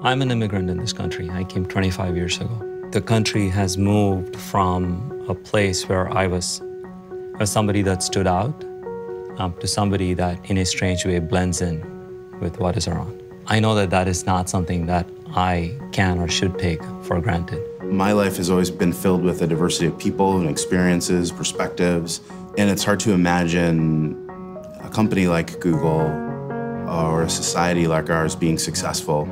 I'm an immigrant in this country. I came 25 years ago. The country has moved from a place where I was somebody that stood out to somebody that, in a strange way, blends in with what is around. I know that that is not something that I can or should take for granted. My life has always been filled with a diversity of people and experiences, perspectives, and it's hard to imagine a company like Google or a society like ours being successful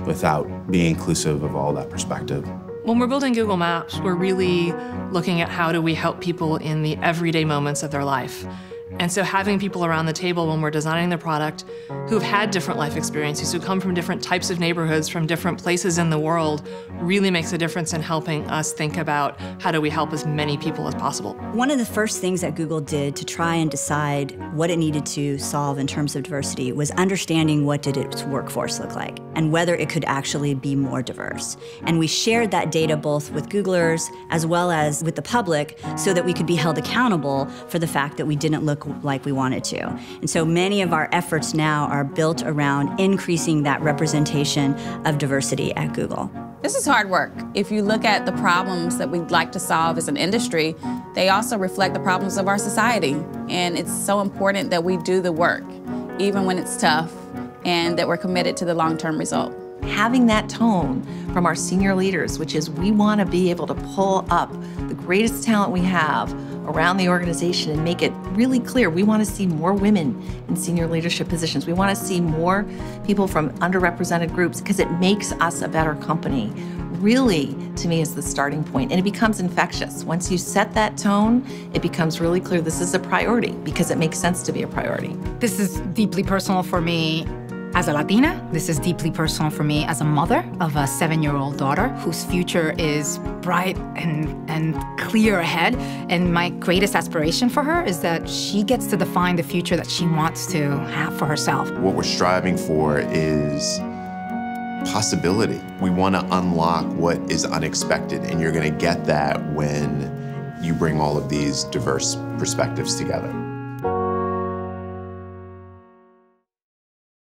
without being inclusive of all that perspective. When we're building Google Maps, we're really looking at how do we help people in the everyday moments of their life. And so having people around the table when we're designing the product who've had different life experiences, who come from different types of neighborhoods, from different places in the world, really makes a difference in helping us think about how do we help as many people as possible. One of the first things that Google did to try and decide what it needed to solve in terms of diversity was understanding what did its workforce look like and whether it could actually be more diverse. And we shared that data both with Googlers as well as with the public so that we could be held accountable for the fact that we didn't look like we wanted to. And so many of our efforts now are built around increasing that representation of diversity at Google. This is hard work. If you look at the problems that we'd like to solve as an industry, they also reflect the problems of our society. And it's so important that we do the work, even when it's tough, and that we're committed to the long-term result. Having that tone from our senior leaders, which is we want to be able to pull up the greatest talent we have around the organization and make it really clear. We want to see more women in senior leadership positions. We want to see more people from underrepresented groups because it makes us a better company. Really, to me, is the starting point, and it becomes infectious. Once you set that tone, it becomes really clear this is a priority because it makes sense to be a priority. This is deeply personal for me as a Latina. This is deeply personal for me as a mother of a 7-year-old daughter whose future is bright and clear ahead. And my greatest aspiration for her is that she gets to define the future that she wants to have for herself. What we're striving for is possibility. We want to unlock what is unexpected, and you're going to get that when you bring all of these diverse perspectives together.